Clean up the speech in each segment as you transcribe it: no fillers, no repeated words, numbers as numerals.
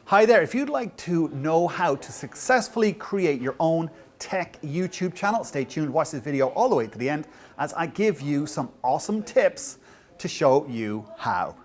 Hi there, if you'd like to know how to successfully create your own tech YouTube channel, stay tuned, watch this video all the way to the end as I give you some awesome tips to show you how.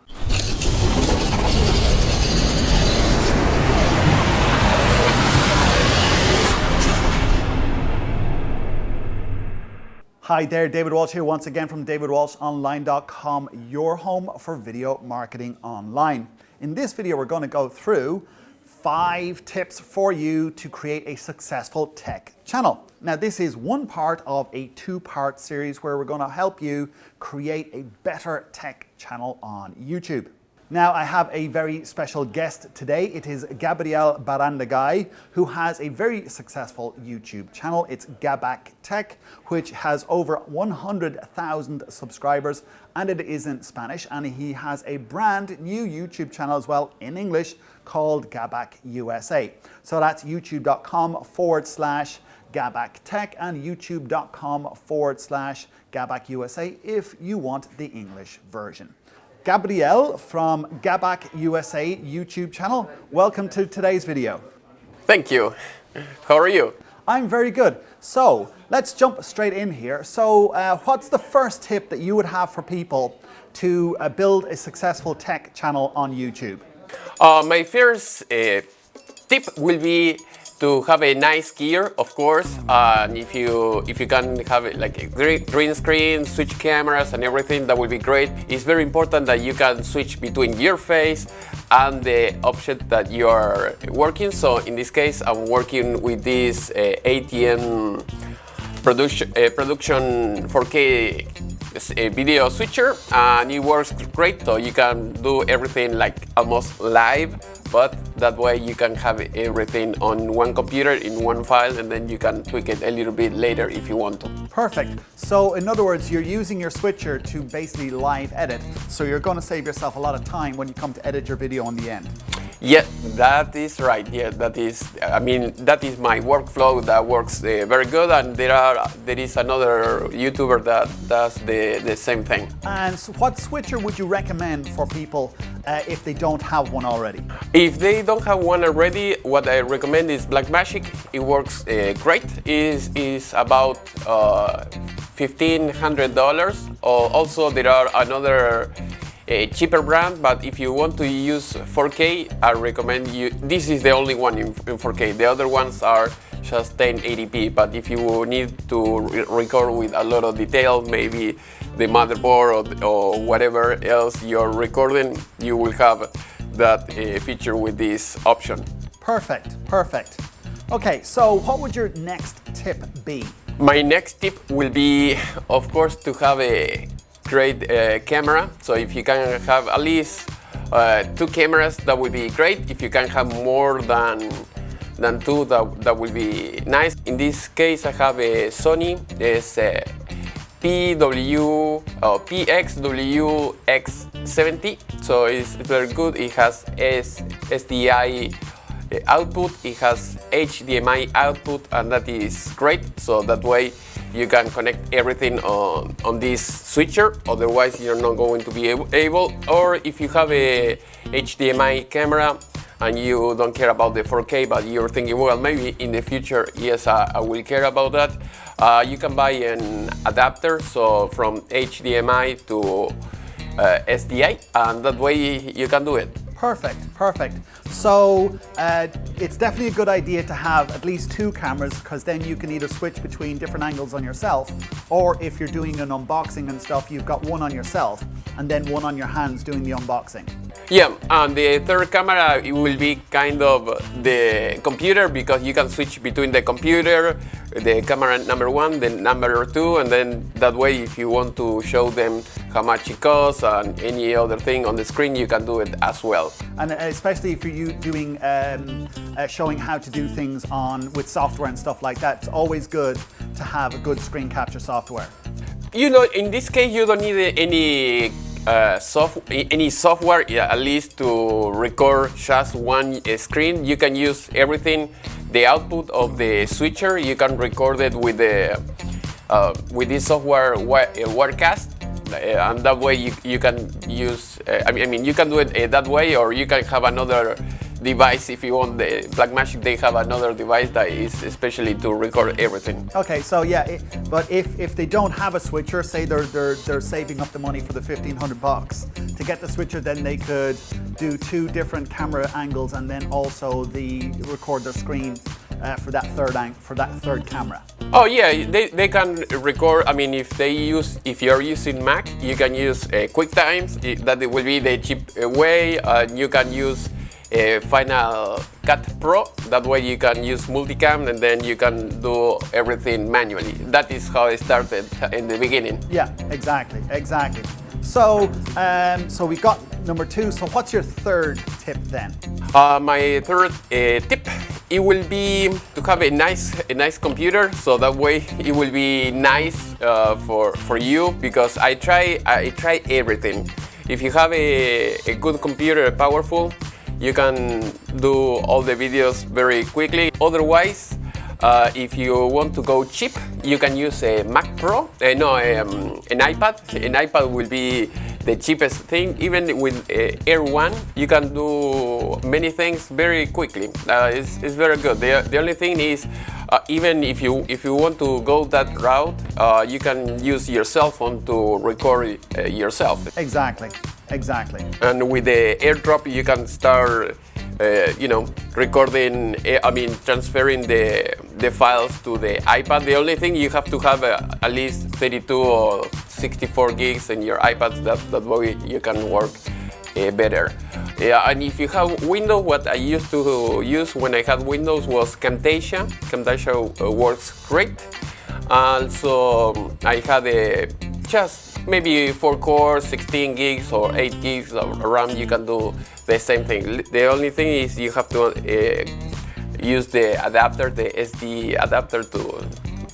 Hi there, David Walsh here once again from davidwalshonline.com, your home for video marketing online. In this video, we're going to go through 5 tips for you to create a successful tech channel. Now, this is one part of a 2-part series where we're going to help you create a better tech channel on YouTube. Now, I have a very special guest today. It is Gabriel Barandagai, who has a very successful YouTube channel. It's Gabac Tech, which has over 100,000 subscribers, and it is in Spanish. And he has a brand new YouTube channel as well in English called Gabac USA. So that's youtube.com/Gabac Tech and youtube.com/Gabac USA if you want the English version. Gabriel from Gabac USA YouTube channel, welcome to today's video. Thank you. How are you? I'm very good. So let's jump straight in here. So what's the first tip that you would have for people to build a successful tech channel on YouTube? My first tip will be to have a nice gear, of course. And if you can have it like a green screen, switch cameras and everything, that will be great. It's very important that you can switch between your face and the object that you are working. So in this case, I'm working with this ATM production 4K video switcher, and it works great. So you can do everything like almost live, but that way you can have everything on one computer in one file, and then you can tweak it a little bit later if you want to. Perfect. So in other words, you're using your switcher to basically live edit. So you're going to save yourself a lot of time when you come to edit your video on the end. Yeah, that is right. Yeah, that is my workflow that works very good, and there is another YouTuber that does the same thing. And so what switcher would you recommend for people if they don't have one already? If they don't have one already, what I recommend is Blackmagic. It works great. Is about $1,500. Also, there are another cheaper brand, but if you want to use 4K, I recommend you. This is the only one in 4K. The other ones are just 1080p. But if you need to record with a lot of detail, maybe the motherboard or whatever else you're recording, you will have that feature with this option. Perfect, perfect. Okay, so what would your next tip be? My next tip will be, of course, to have a great camera. So if you can have at least 2 cameras, that would be great. If you can have more than 2, that will be nice. In this case, I have a Sony. It's a PXWX70. So it's very good. It has SDI output, it has HDMI output, and that is great. So that way you can connect everything on this switcher. Otherwise, you're not going to be able. Or if you have a HDMI camera and you don't care about the 4K, but you're thinking, well, maybe in the future, yes, I will care about that. You can buy an adapter, so from HDMI to SDI, and that way you can do it. Perfect, perfect. So it's definitely a good idea to have at least 2 cameras, because then you can either switch between different angles on yourself, or if you're doing an unboxing and stuff, you've got one on yourself and then one on your hands doing the unboxing. Yeah, and the third camera, it will be kind of the computer, because you can switch between the computer, the camera number 1, the number 2, and then that way if you want to show them how much it costs and any other thing on the screen, you can do it as well. And especially if you're doing showing how to do things with software and stuff like that, it's always good to have a good screen capture software. You know, in this case, you don't need any software, at least to record just one screen. You can use everything. The output of the switcher, you can record it with this software Wirecast, and that way you can use. You can do it that way, or you can have another device. If you want the Blackmagic, they have another device that is especially to record everything. Okay, so yeah, but if they don't have a switcher, say they're saving up the money for the $1,500 to get the switcher, then they could do 2 different camera angles and then also record their screen for that third camera. Oh yeah, they can record. I mean, if you're using Mac, you can use QuickTime. That will be the cheap way. You can use Final Cut Pro. That way you can use multicam and then you can do everything manually. That is how I started in the beginning. Yeah, exactly. So, so we got number 2. So what's your third tip then? My third tip, it will be to have a nice computer. So that way it will be nice for you, because I try everything. If you have a good computer, powerful, you can do all the videos very quickly. Otherwise, if you want to go cheap, you can use a Mac Pro, an iPad. An iPad will be the cheapest thing. Even with Air 1, you can do many things very quickly. It's very good. The only thing is, even if you want to go that route, you can use your cell phone to record yourself. Exactly. And with the AirDrop, you can start, recording. Transferring the files to the iPad. The only thing, you have to have at least 32 or 64 gigs in your iPad. That way you can work better. Yeah, and if you have Windows, what I used to use when I had Windows was Camtasia. Camtasia works great. Also, I had just maybe 4 cores, 16 gigs or 8 gigs of RAM. You can do the same thing. The only thing is you have to use the adapter, the SD adapter, to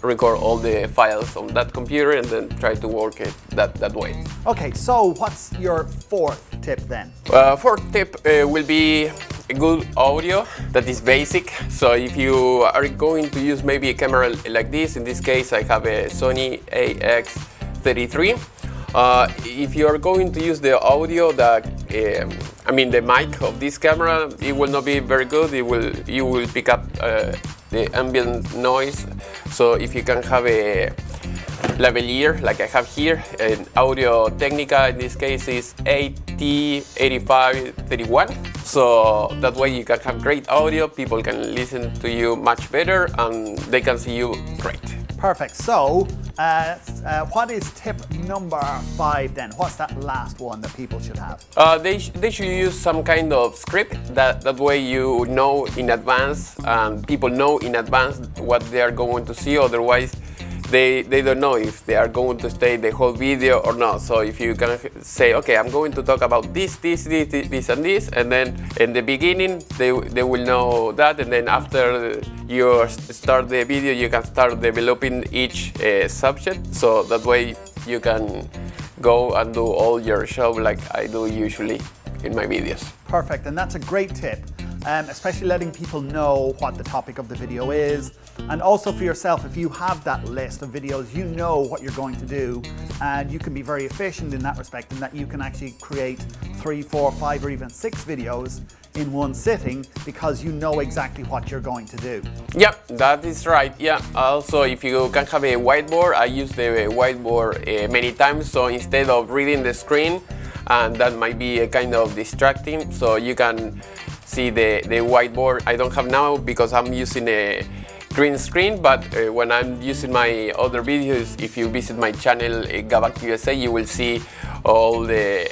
record all the files on that computer and then try to work it that way. Okay, so what's your 4th tip then? 4th tip will be a good audio that is basic. So if you are going to use maybe a camera like this, in this case I have a Sony AX33. If you are going to use the audio that, the mic of this camera, it will not be very good. You will pick up the ambient noise. So if you can have a lavalier like I have here, an Audio Technica in this case is AT8531. So that way you can have great audio, people can listen to you much better and they can see you great. Perfect. So, what is tip number 5 then? What's that last one that people should have? They should use some kind of script. That way you know in advance, and people know in advance what they are going to see. Otherwise, they don't know if they are going to stay the whole video or not. So if you can say, okay, I'm going to talk about this, and this, and then in the beginning they will know that, and then after you start the video, you can start developing each subject. So that way you can go and do all your show like I do usually in my videos. Perfect, and that's a great tip. Especially letting people know what the topic of the video is, and also for yourself, if you have that list of videos, you know what you're going to do, and you can be very efficient in that respect, in that you can actually create 3, 4, 5 or even 6 videos in one sitting because you know exactly what you're going to do. Yep, that is right. Yeah, also if you can have a whiteboard, I use the whiteboard many times, so instead of reading the screen, and that might be a kind of distracting, so you can see the whiteboard. I don't have now because I'm using a green screen, but when I'm using my other videos, if you visit my channel Gabac USA, you will see all the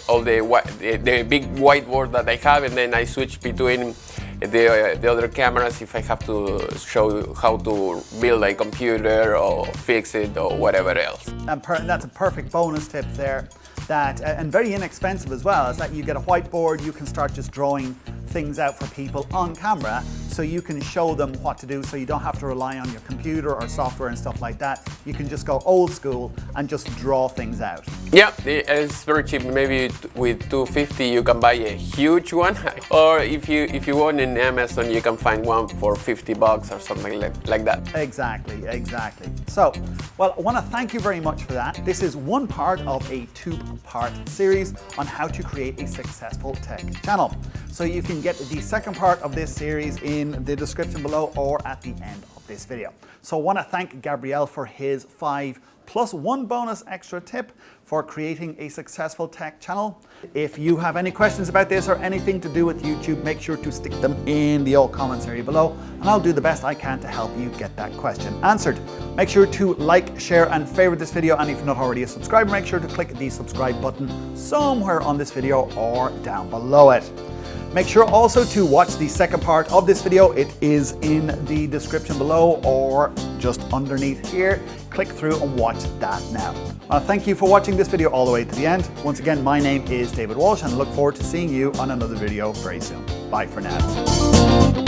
big whiteboard that I have, and then I switch between the other cameras if I have to show how to build a computer or fix it or whatever else. And that's a perfect bonus tip there, that and very inexpensive as well, is that you get a whiteboard, you can start just drawing things out for people on camera, so you can show them what to do, so you don't have to rely on your computer or software and stuff like that. You can just go old school and just draw things out. Yeah, it's very cheap. Maybe with $250 you can buy a huge one, or if you want in Amazon you can find one for $50 or something like that. Exactly. So, well, I want to thank you very much for that. This is one part of a two-part series on how to create a successful tech channel. So you can get the second part of this series in the description below or at the end of this video. So I want to thank Gabriel for his 5 plus 1 bonus extra tip for creating a successful tech channel. If you have any questions about this or anything to do with YouTube, make sure to stick them in the old comments area below, and I'll do the best I can to help you get that question answered. Make sure to like, share, and favorite this video, and if you're not already a subscriber, make sure to click the subscribe button somewhere on this video or down below it. Make sure also to watch the second part of this video. It is in the description below or just underneath here. Click through and watch that now. Thank you for watching this video all the way to the end. Once again, my name is David Walsh, and I look forward to seeing you on another video very soon. Bye for now.